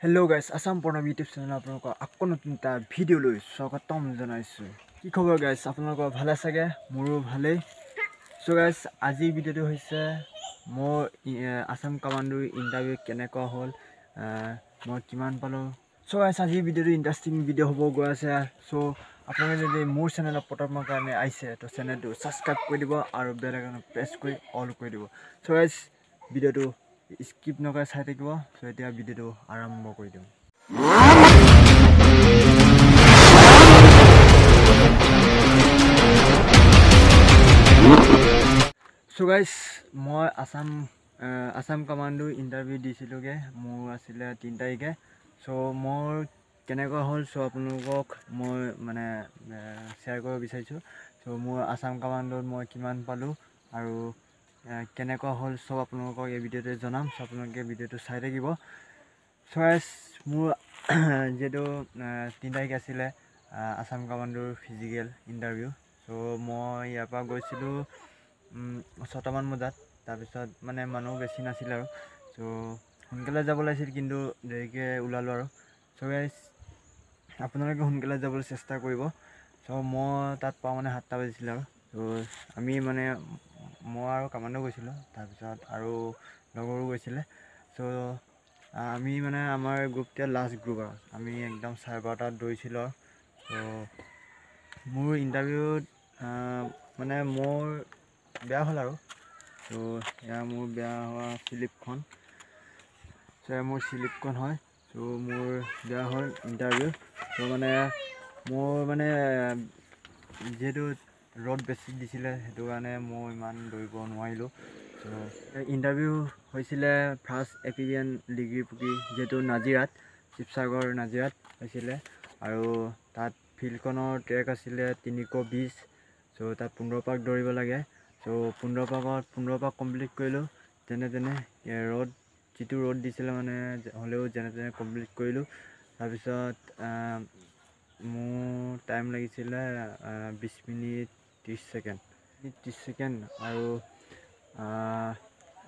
Hello' গাইছ Assam Pranab YouTube channel আপোনালোকৰ আকৌ নতুন এটা ভিডিঅ'লৈ স্বাগতম জনাইছোঁ। কি খবৰ গাইছ, আপোনালোকৰ ভালে চাগে? মোৰো ভালেই। চ' গাইছ আজিৰ ভিডিঅ'টো হৈছে মোৰ আসাম কামাণ্ডোৰ ইণ্টাৰভিউ কেনেকুৱা হ'ল, মই কিমান পালোঁ। চ' গাইছ আজিৰ ভিডিঅ'টো ইণ্টাৰেষ্টিং ভিডিঅ' হ'ব গৈ আছে। চ' আপোনালোকে যদি মোৰ চেনেলত প্ৰথমৰ কাৰণে আহিছে তো চেনেলটো ছাবস্ক্ৰাইব কৰি দিব আৰু বেল আইকনটো প্ৰেছ কৰি অল কৰি দিব। চ' গাইছ ভিডিঅ'টো স্কিপ নকৰে চাই থাকিব। চ' এতিয়া ভিডিঅ'টো আৰম্ভ কৰি দিওঁ। চ' গাইছ মই আসাম কামাণ্ডোৰ ইণ্টাৰভিউ দিছিলোঁগৈ, মোৰ আছিলে 3 তাৰিখে। চ' মোৰ কেনেকুৱা হ'ল চ' আপোনালোকক মই মানে শ্বেয়াৰ কৰিব বিচাৰিছোঁ। চ' মোৰ আসাম কামাণ্ডোত মই কিমান পালোঁ আৰু কেনেকুৱা হ'ল চব আপোনালোকক এই ভিডিঅ'টোতে জনাম। চ' আপোনালোকে ভিডিঅ'টো চাই থাকিব। চ' গাইছ মোৰ যিহেতু 3 তাৰিখ আছিলে আসাম কামাণ্ডোৰ ফিজিকেল ইণ্টাৰভিউ। চ' মই ইয়াৰ পৰা গৈছিলোঁ 6টামান বজাত। তাৰপিছত মানে মানুহ বেছি নাছিলে আৰু চ' সোনকালে যাব লাগিছিল কিন্তু দেৰিকৈ ওলালোঁ আৰু। চ' গাইছ আপোনালোকে সোনকালে যাবলৈ চেষ্টা কৰিব। চ' মই তাত পাওঁ মানে 7টা বাজিছিলে আৰু চ' আমি মানে মই আৰু কামাণ্ডো গৈছিলোঁ, তাৰপিছত আৰু লগৰো গৈছিলে। চ' আমি মানে আমাৰ গ্ৰুপটোৱে লাষ্ট গ্ৰুপ আৰু আমি একদম 12:30 দৌৰিছিলোঁ আৰু চ' মোৰ ইণ্টাৰভিউত মানে মোৰ বেয়া হ'ল আৰু চ' এয়া মোৰ বেয়া হোৱা স্লিপখন। চ' মোৰ স্লিপখন হয়। চ' মোৰ বেয়া হ'ল ইণ্টাৰভিউ। চ' মানে মোৰ মানে যিহেতু ৰ'দ বেছি দিছিলে সেইটো কাৰণে মই ইমান দৌৰিব নোৱাৰিলোঁ। চ' ইণ্টাৰভিউ হৈছিলে ফাৰ্ষ্ট এপিবিএন ডিগ্ৰীপুখুৰী যিহেতু নাজিৰাত, শিৱসাগৰ নাজিৰাত হৈছিলে। আৰু তাত ফিল্ডখনৰ ট্ৰেক আছিলে 320। চ' তাত 15 পাক দৌৰিব লাগে। চ' 15 পাক কমপ্লিট কৰিলোঁ যেনে তেনে। যিটো ৰ'দ দিছিলে মানে হ'লেও যেনে তেনে কমপ্লিট কৰিলোঁ। তাৰপিছত মোৰ টাইম লাগিছিলে 20 মিনিট 30 ছেকেণ্ড আৰু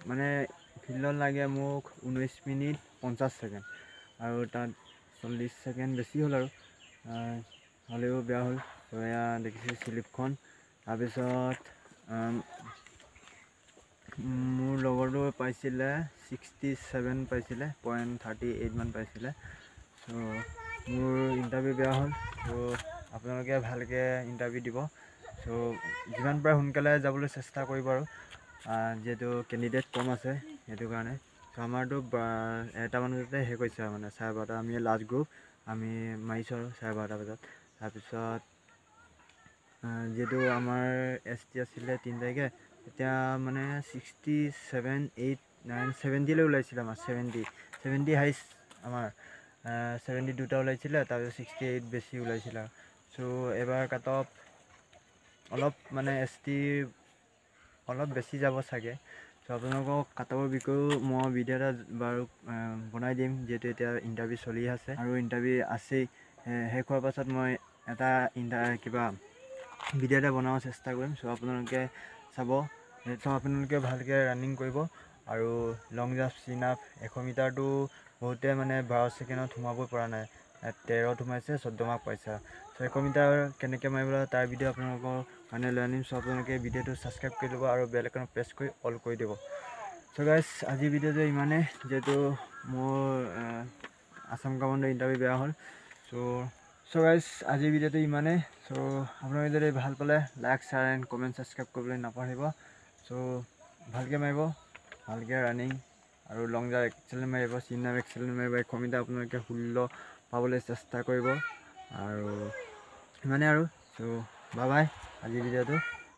মানে ফিল্ডত লাগে মোক 19 মিনিট 50 ছেকেণ্ড আৰু তাত 40 ছেকেণ্ড বেছি হ'ল আৰু হ'লেও বেয়া হ'ল। ত' এয়া দেখিছোঁ স্লিপখন। তাৰপিছত মোৰ লগৰটো পাইছিলে 67 পাইছিলে, 0.38 মান পাইছিলে। চ' মোৰ ইণ্টাৰভিউ বেয়া হ'ল। চ' আপোনালোকে ভালকৈ ইণ্টাৰভিউ দিব। চ' যিমান পাৰে সোনকালে যাবলৈ চেষ্টা কৰিব আৰু যিহেতু কেণ্ডিডেট কম আছে সেইটো কাৰণে। চ' আমাৰতো 1টামান বজাতে শেষ হৈছে আৰু মানে 12:30 আমি লাষ্ট গ্ৰুপ আমি মাৰিছোঁ আৰু 12:30 বজাত। তাৰপিছত যিহেতু আমাৰ ST আছিলে 3 তাৰিখে, তেতিয়া মানে 67, 8, 9, 70লৈ ওলাইছিলে আমাৰ 70 হাইষ্ট আমাৰ 72টা ওলাইছিলে। তাৰপিছত 68 বেছি ওলাইছিলে আৰু চ' এবাৰ কাট অফ অলপ মানে ST অলপ বেছি যাব চাগে। চ' আপোনালোকক কাট অফৰ বিষয়েও মই ভিডিঅ' এটা বাৰু বনাই দিম যিহেতু এতিয়া ইণ্টাৰভিউ চলি আছে আৰু ইণ্টাৰভিউ আছেই। শেষ হোৱাৰ পাছত মই এটা কিবা ভিডিঅ' এটা বনাব চেষ্টা কৰিম। চ' আপোনালোকে চাব। চ' আপোনালোকে ভালকৈ ৰানিং কৰিব আৰু লং জাম্প চিন আপ 100 মিটাৰটো বহুতে মানে 12 ছেকেণ্ডত সোমাবই পৰা নাই। 13ত সোমাইছে, 14 মাৰ্ক পাইছে। চ' 100 মিটাৰ কেনেকৈ মাৰিব লাগে তাৰ ভিডিঅ' আপোনালোকৰ কাৰণে লৈ আনিম। চ' আপোনালোকে ভিডিঅ'টো ছাবস্ক্ৰাইব কৰি দিব আৰু বেল আইকন প্ৰেছ কৰি অল কৰি দিব। চ' গাইছ আজিৰ ভিডিঅ'টো ইমানেই, যিহেতু মোৰ আসাম কামাণ্ডোৰ ইণ্টাৰভিউ বেয়া হ'ল। চ' গাইছ আজিৰ ভিডিঅ'টো ইমানেই। চ' আপোনালোকে যদি ভাল পালে like, share and comment subscribe কৰিবলৈ নাপাহৰিব। চ' ভালকৈ মাৰিব, ভালকৈ ৰানিং আৰু লং জাম্প এক্সেলেণ্ট মাৰিব, চিন আপ এক্সেলেণ্ট মাৰিব। 100 মিটাৰ আপোনালোকে 16 পাবলৈ চেষ্টা কৰিব আৰু ইমানেই আৰু। চ' বাই বাই আজিৰ ভিডিঅ'টো।